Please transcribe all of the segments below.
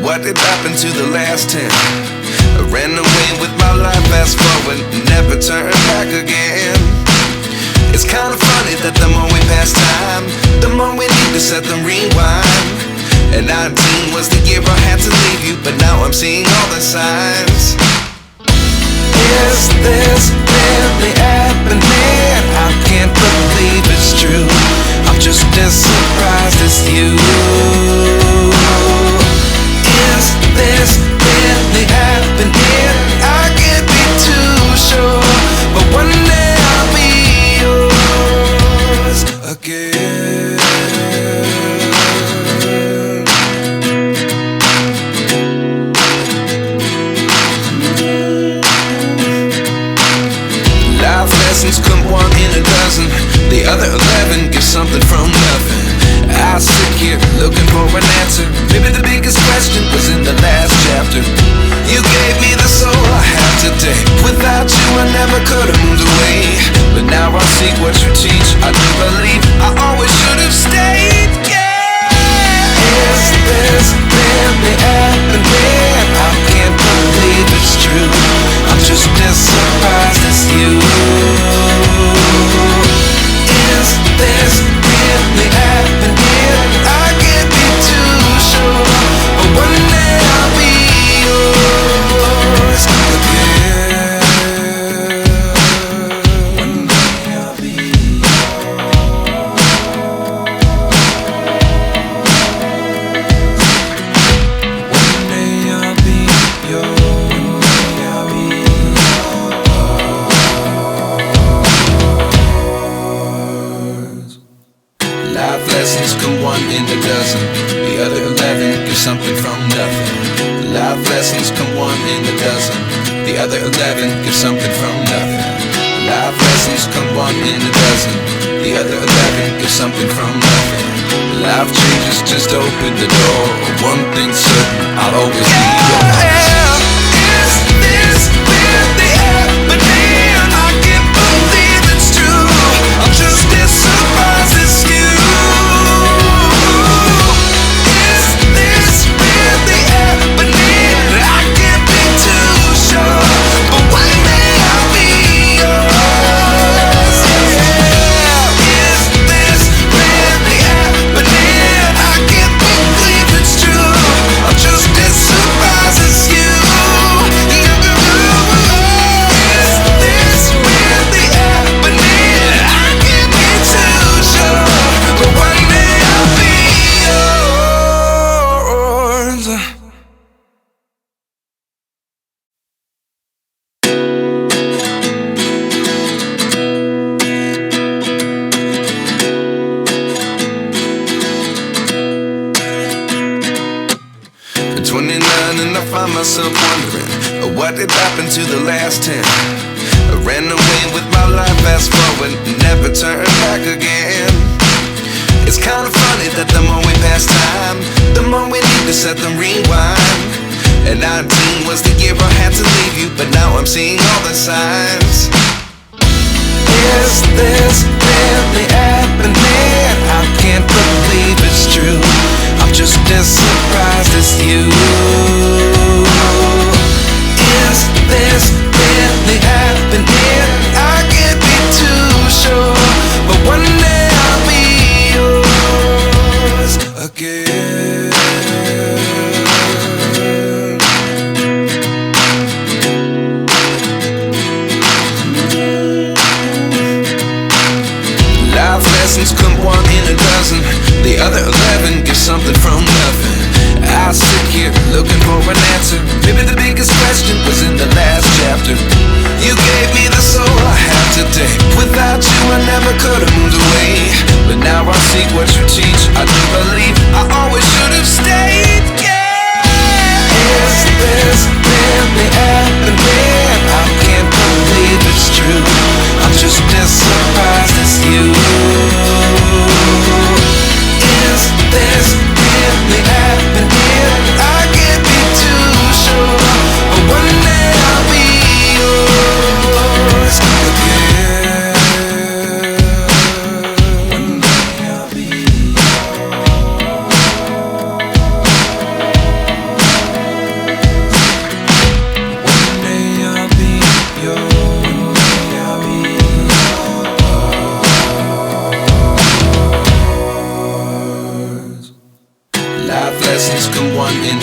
What did happen to the last 10? I ran away with my life, fast forward, never turn back again. It's kind of funny that the more we pass time, the more we need to set them rewind. And 19 was the year I had to leave you, but now I'm seeing all the signs. Is this really happening? I can't believe it's true. I'm just as surprised as you. Is this really happening? I can't be too sure, but one day I'll be yours again. Life lessons come one in a dozen, the other 11 give something from nothing. I sit here looking for an answer. Maybe the biggest question was in the last chapter. You gave me the soul I have today. Without you I never could have moved away, but now I see what you teach. I do believe I always should have stayed. Yeah. Is this really happening? I can't believe it's true. I'm just as surprised as you. Is this really happening? I can't be too sure, but one day I'll be yours again. One day I'll be yours. One day I'll be yours. I'll be yours. Life lessons come one in a dozen, the other 11 give something from nothing. Life lessons come one in a dozen, the other 11 give something from nothing. Life lessons come one in a dozen, the other 11 give something from nothing. Life changes just open the door. One thing's certain, I'll always be yours. Is this really happening? I can't believe it's true. I'm just as surprised as you. Myself wondering what did happen to the last 10. I ran away with my life, fast forward, never turn back again. It's kind of funny that the more we pass time, the more we need to set them rewind. And 19 was the year I had to leave you, but now I'm seeing all the signs. Is this really happening? I can't believe it's true. I'm just as surprised as you. Is this really happening? I can't be too sure, but one day I'll be yours again. Life lessons come one in a dozen, the other 11 give something from nothing. I sit here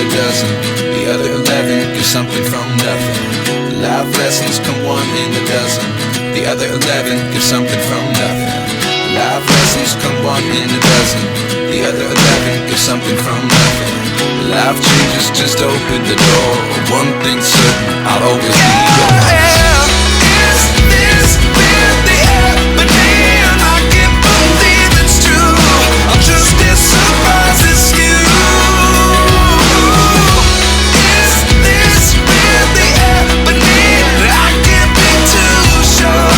a dozen. The other 11 get something from nothing. Life lessons come one in a dozen. The other 11 get something from nothing. Life lessons come one in a dozen. The other 11 get something from nothing. Life changes just open the door. One thing's certain, I'll always be yours. Is this really happening? I can't believe it's true. I'm just as surprised as you. Is this really happening? I can't be too sure,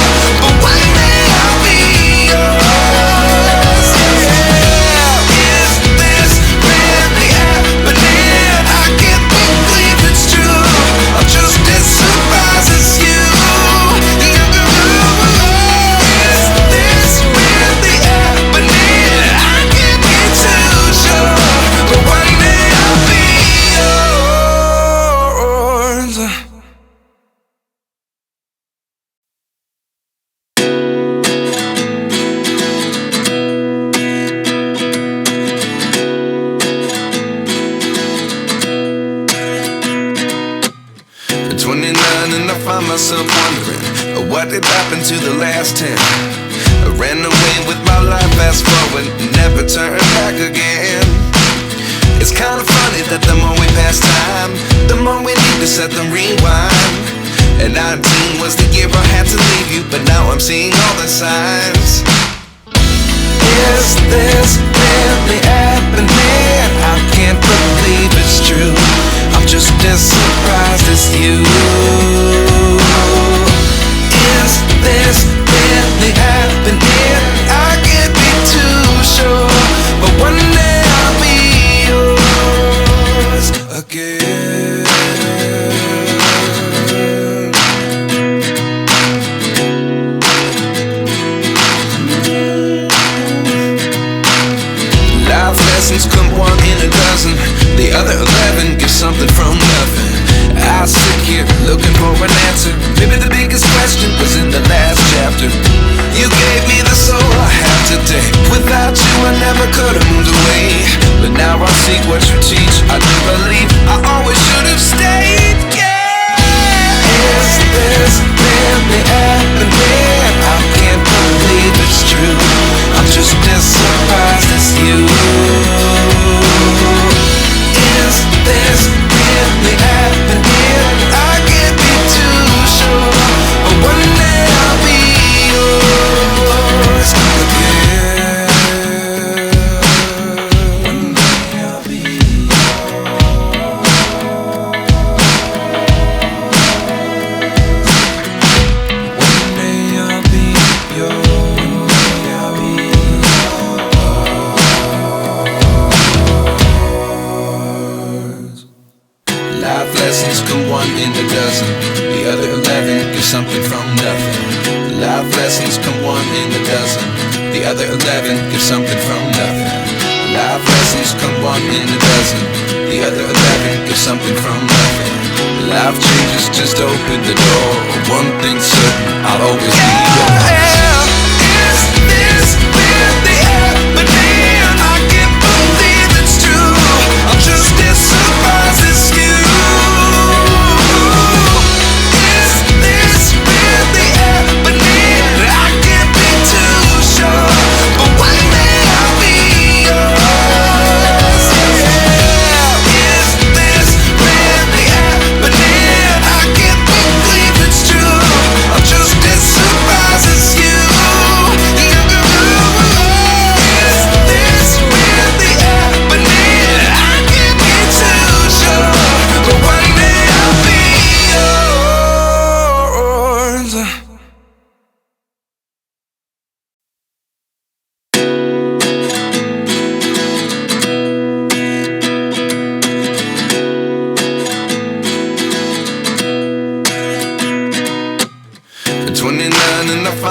but one day I'll be yours. Is this really happening? I can't believe it's true. I'm just as surprised as you. Myself wondering what did happen to the last 10. I ran away with my life, fast forward, never turn back again. It's kind of funny that the more we pass time, the more we need to set them rewind. And 19 was the year I had to leave you, but now I'm seeing all the signs. Is this really happening? I can't believe it's true. I'm just as surprised as you. Is this really happening? I can't be too sure, but one day I'll be yours again. Life lessons come one in a dozen. The other 11 get something from nothing. I sit here looking for an answer. Maybe the biggest question was in the last chapter. You gave me the soul I have today. Without you I never could have moved away. But now I see what you teach. I do believe I always should have stayed. Yeah. Is this really happening? I can't believe it's true. I'm just as surprised as you. Is this really happening? I can't be too sure, but one day I'll be yours again. One day I'll be yours. One day I'll be yours. One day I'll be yours. Life lessons come one in a dozen. The other 11 get something from nothing. Life lessons come one in a dozen. The other 11 get something from nothing. Life lessons come one in a dozen. The other 11 get something from nothing. Life changes just open the door. One thing's certain, I'll always be yours. Is this really happening? I can't believe it's true. I'm just as surprised as you. Is this really happening? I can't be too sure, but one day I'll be yours. Is this really happening? I can't believe it's true. I'm just as surprised as you.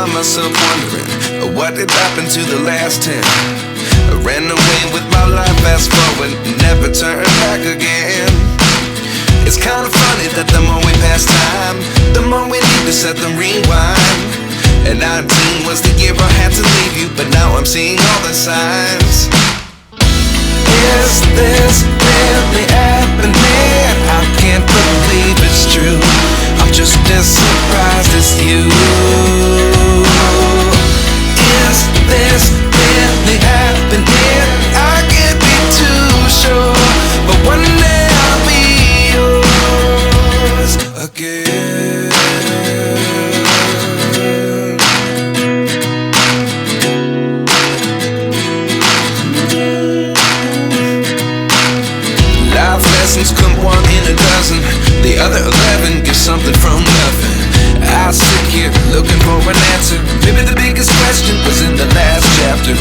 Myself wondering what did happen to the last 10. I ran away with my life, fast forward, never turn back again. It's kind of funny that the more we pass time, the more we need to set them rewind. And 19 was the year I had to leave you, but now I'm seeing all the signs. Is this really happening? I can't believe it's true. I'm just as surprised as you. Is this really happening? I can't be too sure, but one day I'll be yours again. Life lessons come one in a dozen. The other 11 get something from nothing. I sit here looking for an answer. Maybe the biggest question was in the last chapter.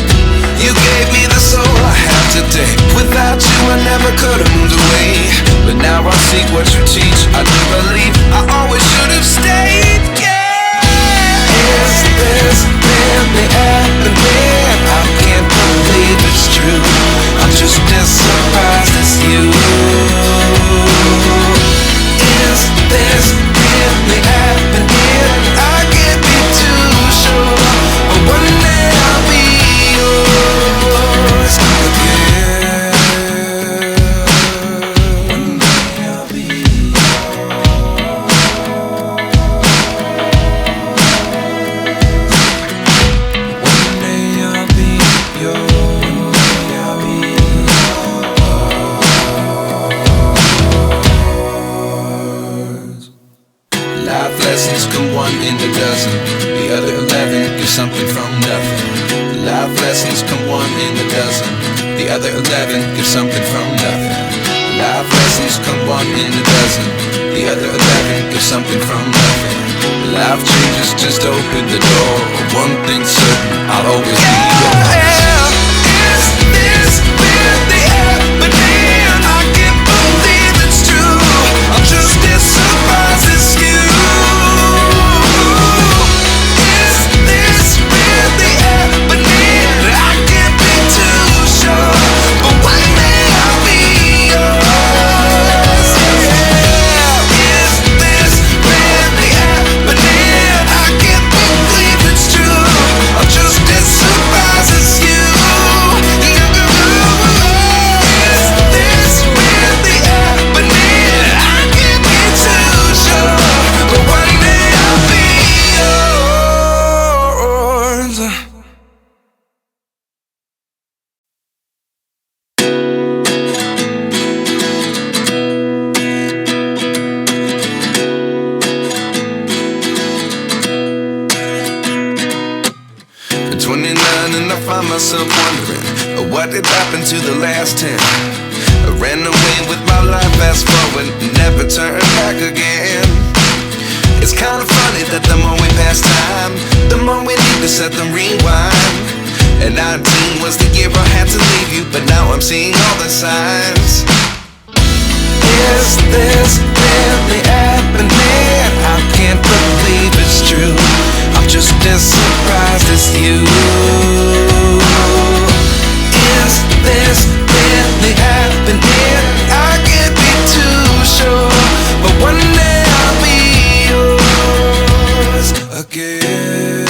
You gave me the soul I have today. Without you I never could have moved away. But now I see what you teach. I do believe I always should have stayed. Yeah. Is this really happening? I can't believe it's true. I'm just as surprised as you. Is this really happening? I can't be too sure, but one day I'll be yours again. One day I'll be yours. One day I'll be yours. Life lessons come one in a dozen. The other 11 get something from nothing. Life lessons come one in a dozen. The other 11 get something from nothing. Life lessons come one in a dozen. The other 11 get something from nothing. Life changes just open the door. One thing's certain, I'll always be yours. Is this really happening? I can't believe it's true. I'm just as surprised as you. Is this really happening? I can't be too sure, but one day I'll be yours. Yeah. Is this really happening? I can't believe it's true. I'm just as surprised as you. Is this really happening? I can't be too sure, but one day I'll be yours. At 29 and I find myself wondering what did happen to the last 10. I ran away with my life, fast forward, never turn back again. It's kinda funny that the more we pass time, the more we need to set the rewind. And 19 was the year I had to leave you, but now I'm seeing all the signs. Is this really happening? I can't believe it's true. I'm just as surprised as you. Is this really happening? I can't be too sure, but one day I'll be yours again.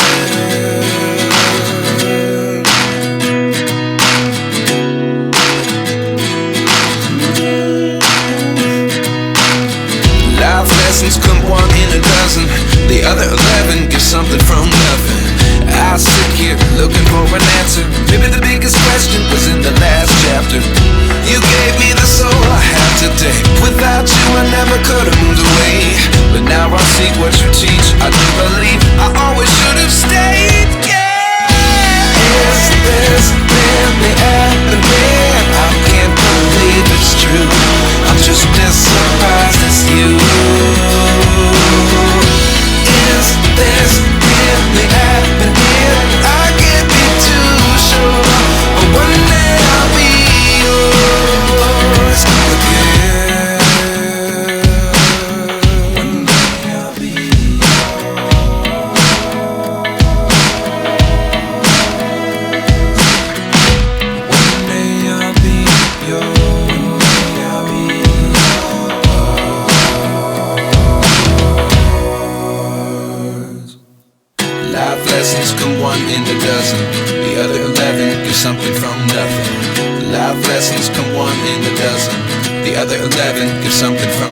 Life lessons come one in a dozen. The other 11 get something from nothing. I sit here looking for an answer. Maybe the biggest question was in the last chapter. You gave me the soul I have today. Without you I never could have moved away. But now I see what you teach. I do believe I always should have stayed. Yeah. Is this really happening? I can't believe it's true. I'm just as surprised as you. Is this really happening? I can't be too sure, but one day I'll be yours again. One day I'll be yours. One day I'll be yours. Life lessons come one in a dozen. The other 11 get something from nothing. Life lessons come one in a dozen. The other 11 give something from